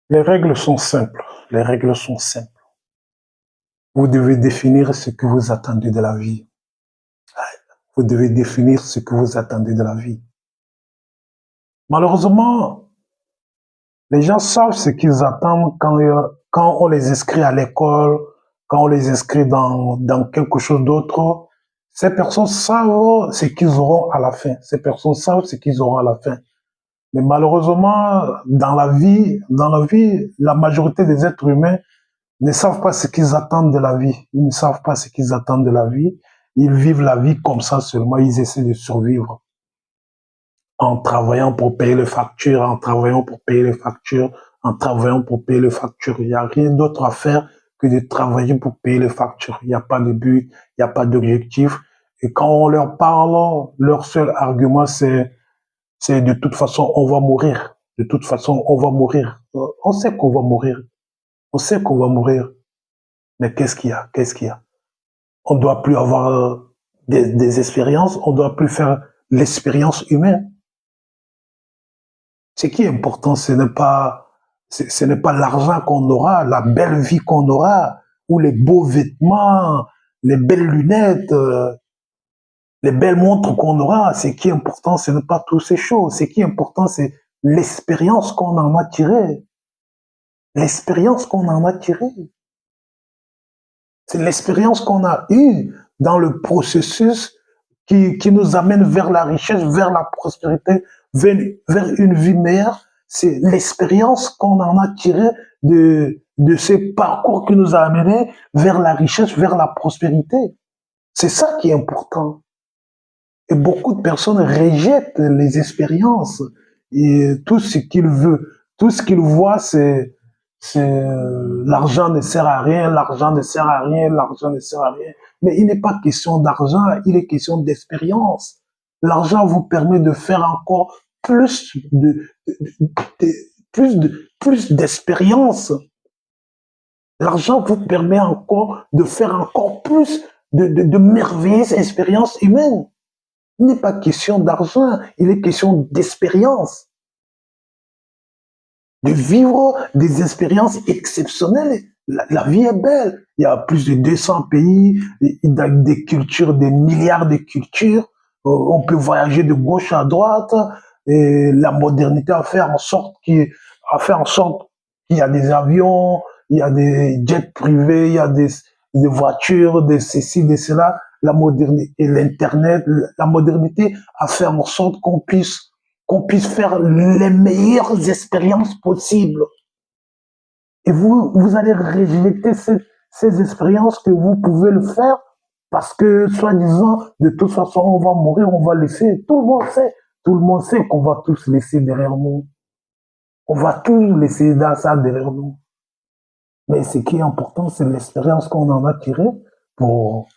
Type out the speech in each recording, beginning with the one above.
Les règles sont simples. Les règles sont simples. Vous devez définir ce que vous attendez de la vie. Vous devez définir ce que vous attendez de la vie. Malheureusement, les gens savent ce qu'ils attendent quand on les inscrit à l'école, quand on les inscrit dans quelque chose d'autre. Ces personnes savent ce qu'ils auront à la fin. Ces personnes savent ce qu'ils auront à la fin. Mais malheureusement, la majorité des êtres humains ne savent pas ce qu'ils attendent de la vie. Ils ne savent pas ce qu'ils attendent de la vie. Ils vivent la vie comme ça seulement. Ils essaient de survivre en travaillant pour payer les factures, en travaillant pour payer les factures, en travaillant pour payer les factures. Il n'y a rien d'autre à faire que de travailler pour payer les factures. Il n'y a pas de but, il n'y a pas d'objectif. Et quand on leur parle, leur seul argument, c'est de toute façon, on va mourir. De toute façon, on va mourir. On sait qu'on va mourir. On sait qu'on va mourir. Mais qu'est-ce qu'il y a? Qu'est-ce qu'il y a? On ne doit plus avoir des expériences, on ne doit plus faire l'expérience humaine. Ce qui est important, ce n'est pas l'argent qu'on aura, la belle vie qu'on aura, ou les beaux vêtements, les belles lunettes, les belles montres qu'on aura. Ce qui est important, ce n'est pas toutes ces choses. Ce qui est important, c'est l'expérience qu'on en a tirée. L'expérience qu'on en a tirée. C'est l'expérience qu'on a eue dans le processus qui nous amène vers la richesse, vers la prospérité, vers une vie meilleure. C'est l'expérience qu'on en a tirée de ce parcours qui nous a amenés vers la richesse, vers la prospérité. C'est ça qui est important. Et beaucoup de personnes rejettent les expériences et tout ce qu'ils veulent, tout ce qu'ils voient, c'est l'argent ne sert à rien, l'argent ne sert à rien, l'argent ne sert à rien. Mais il n'est pas question d'argent, il est question d'expérience. L'argent vous permet de faire encore de plus d'expérience. L'argent vous permet encore de faire encore plus de merveilleuses expériences humaines. Il n'est pas question d'argent, il est question d'expérience, de vivre des expériences exceptionnelles. La vie est belle. Il y a plus de 200 pays, des cultures, des milliards de cultures. On peut voyager de gauche à droite. Et la modernité a fait en sorte qu'il y a des avions, il y a des jets privés, il y a des voitures, des ceci, de cela. La modernité et l'Internet, la modernité a fait en sorte qu'on puisse faire les meilleures expériences possibles. Et vous allez rejeter ces expériences que vous pouvez le faire parce que, soi-disant, de toute façon, on va mourir, on va laisser. Tout le monde sait qu'on va tous laisser derrière nous. On va tous laisser dans ça derrière nous. Mais ce qui est important, c'est l'expérience qu'on en a tirée pour,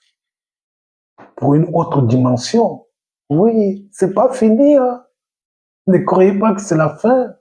pour une autre dimension. Oui, c'est pas fini, hein. Ne croyez pas que c'est la fin.